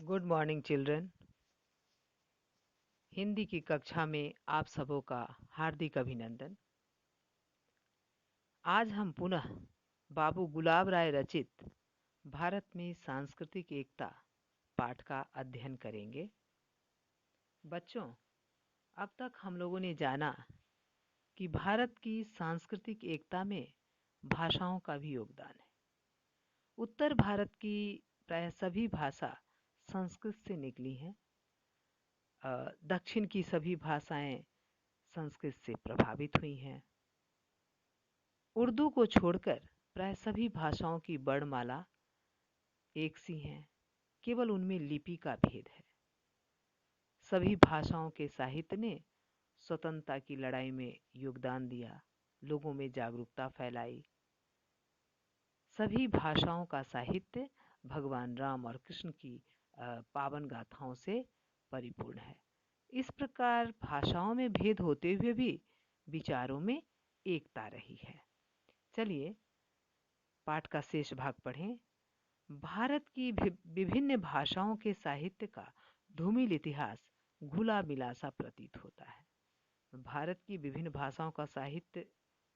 Good morning children. Hindi की कक्षा में आप सबों का हार्दिक अभिनंदन। आज हम पुनः बाबू गुलाब राय रचित भारत में सांस्कृतिक एकता पाठ का अध्ययन करेंगे। बच्चों, अब तक हम लोगों ने जाना कि भारत की सांस्कृतिक एकता में भाषाओं का भी योगदान है। उत्तर भारत की प्राय सभी भाषा संस्कृत से निकली हैं। दक्षिण की सभी भाषाएं संस्कृत से प्रभावित हुई हैं। उर्दू को छोड़कर प्राय सभी भाषाओं की वर्णमाला एक सी हैं, केवल उनमें लिपि का भेद है। सभी भाषाओं के साहित्य ने स्वतंत्रता की लड़ाई में योगदान दिया, लोगों में जागरूकता फैलाई। सभी भाषाओं का साहित्य भगवान राम और कृष्ण की पावन गाथाओं से परिपूर्ण है। इस प्रकार भाषाओं में भेद होते हुए भी विचारों में एकता रही है। चलिए पाठ का शेष भाग पढ़ें। भारत की विभिन्न भाषाओं के साहित्य का धूमिल इतिहास घुला मिला सा प्रतीत होता है। भारत की विभिन्न भाषाओं का साहित्य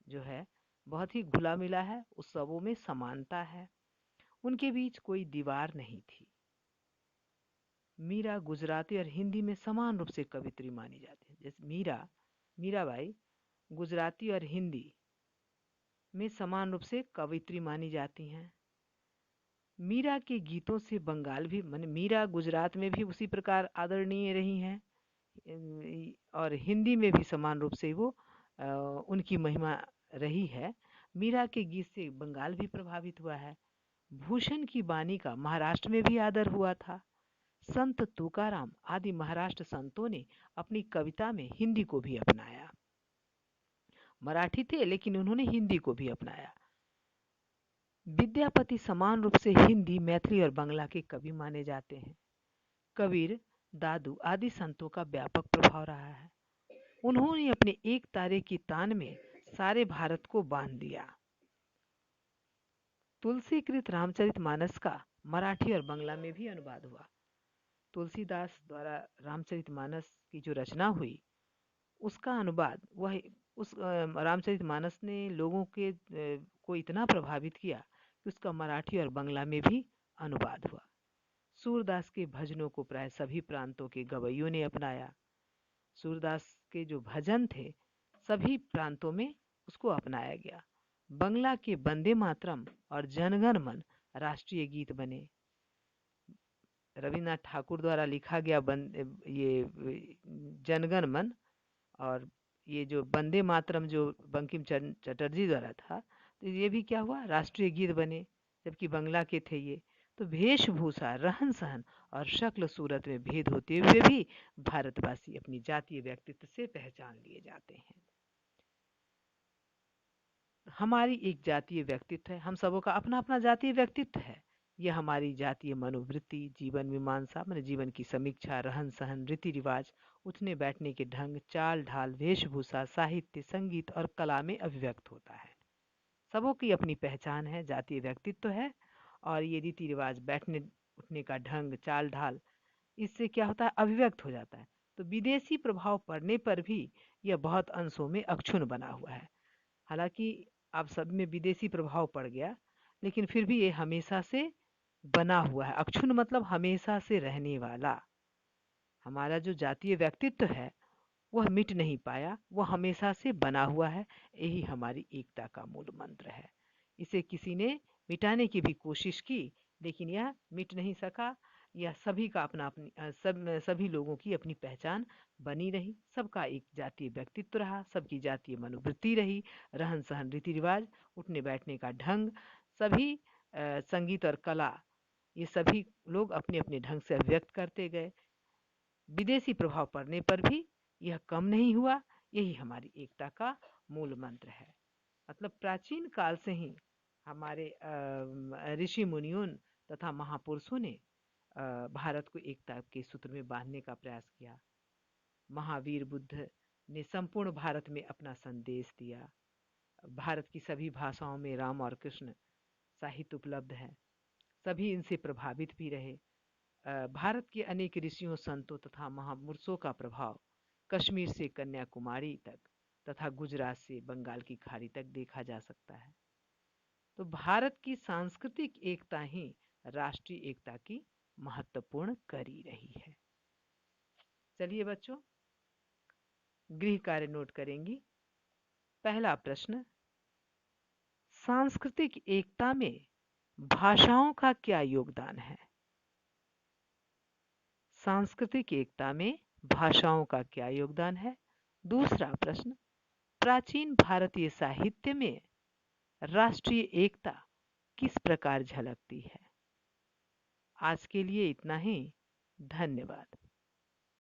जो है बहुत ही घुला मिला है, उस सबों में समानता है, उनके बीच कोई दीवार नहीं थी। मीरा गुजराती और हिंदी में समान रूप से कवित्री मानी जाती है। जैसे मीराबाई गुजराती और हिंदी में समान रूप से कवित्री मानी जाती हैं। मीरा के गीतों से बंगाल भी माने मीरा गुजरात में भी उसी प्रकार आदरणीय रही हैं और हिंदी में भी समान रूप से वो उनकी महिमा रही है। मीरा के गीत से बंगाल भी प्रभावित हुआ है। भूषण की बानी का महाराष्ट्र में भी आदर हुआ था। संत तुकाराम आदि महाराष्ट्र संतों ने अपनी कविता में हिंदी को भी अपनाया। मराठी थे लेकिन उन्होंने हिंदी को भी अपनाया। विद्यापति समान रूप से हिंदी, मैथिली और बांग्ला के कवि माने जाते हैं। कबीर, दादू आदि संतों का व्यापक प्रभाव रहा है। उन्होंने अपने एक तारे की तान में सारे भारत को बांध दिया। तुलसीकृत रामचरितमानस का मराठी और बांग्ला में भी अनुवाद हुआ। तुलसीदास द्वारा रामचरितमानस की जो रचना हुई उसका अनुवाद वह उस रामचरितमानस ने लोगों के को इतना प्रभावित किया कि उसका मराठी और बांग्ला में भी अनुवाद हुआ। सूरदास के भजनों को प्राय सभी प्रांतों के गवैयों ने अपनाया। सूरदास के जो भजन थे सभी प्रांतों में उसको अपनाया गया। बंगला के वंदे मातरम और जनगण मन राष्ट्रीय गीत बने। रविन्द्रनाथ ठाकुर द्वारा लिखा गया ये जनगण मन और ये जो वंदे मातरम जो बंकिम चटर्जी द्वारा था, तो ये भी क्या हुआ, राष्ट्रीय गीत बने, जबकि बंगला के थे ये। तो वेशभूषा, रहन सहन और शक्ल सूरत में भेद होते हुए भी भारतवासी अपनी जातीय व्यक्तित्व से पहचान लिए जाते हैं। हमारी एक जातीय व्यक्तित्व है, हम सबों का अपना अपना जातीय व्यक्तित्व है। यह हमारी जातीय मनोवृत्ति, जीवन मीमांसा माने जीवन की समीक्षा, रहन सहन, रीति रिवाज, उठने बैठने के ढंग, चाल ढाल, वेशभूषा, साहित्य, संगीत और कला में अभिव्यक्त होता है। सबों की अपनी पहचान है, जातीय व्यक्तित्व है। और ये रीति रिवाज, बैठने उठने का ढंग, चाल ढाल, इससे क्या होता है, अभिव्यक्त हो जाता है। तो विदेशी प्रभाव पड़ने पर भी यह बहुत अंशों में अक्षुण्ण बना हुआ है। हालांकि आप सब में विदेशी प्रभाव पड़ गया, लेकिन फिर भी ये हमेशा से बना हुआ है। अक्षुण्ण मतलब हमेशा से रहने वाला। हमारा जो जातीय व्यक्तित्व है वह मिट नहीं पाया, वह हमेशा से बना हुआ है। यही हमारी एकता का मूल मंत्र है। इसे किसी ने मिटाने की भी कोशिश की, लेकिन यह मिट नहीं सका। यह सभी का अपना अपनी सभी लोगों की अपनी पहचान बनी रही। सबका एक जातीय व्यक्तित्व रहा, सबकी जातीय मनोवृत्ति रही, रहन सहन, रीति रिवाज, उठने बैठने का ढंग, सभी संगीत और कला, ये सभी लोग अपने अपने ढंग से अभिव्यक्त करते गए। विदेशी प्रभाव पड़ने पर भी यह कम नहीं हुआ। यही हमारी एकता का मूल मंत्र है। मतलब प्राचीन काल से ही हमारे ऋषि मुनियों तथा महापुरुषों ने भारत को एकता के सूत्र में बांधने का प्रयास किया। महावीर बुद्ध ने संपूर्ण भारत में अपना संदेश दिया। भारत की सभी भाषाओं में राम और कृष्ण साहित्य उपलब्ध है। सभी इनसे प्रभावित भी रहे। भारत के अनेक ऋषियों, संतों तथा महापुरुषों का प्रभाव कश्मीर से कन्याकुमारी तक तथा गुजरात से बंगाल की खाड़ी तक देखा जा सकता है। तो भारत की सांस्कृतिक एकता ही राष्ट्रीय एकता की महत्वपूर्ण कड़ी रही है। चलिए बच्चों, गृह कार्य नोट करेंगी। पहला प्रश्न, सांस्कृतिक एकता में भाषाओं का क्या योगदान है? सांस्कृतिक एकता में भाषाओं का क्या योगदान है? दूसरा प्रश्न, प्राचीन भारतीय साहित्य में राष्ट्रीय एकता किस प्रकार झलकती है? आज के लिए इतना ही। धन्यवाद।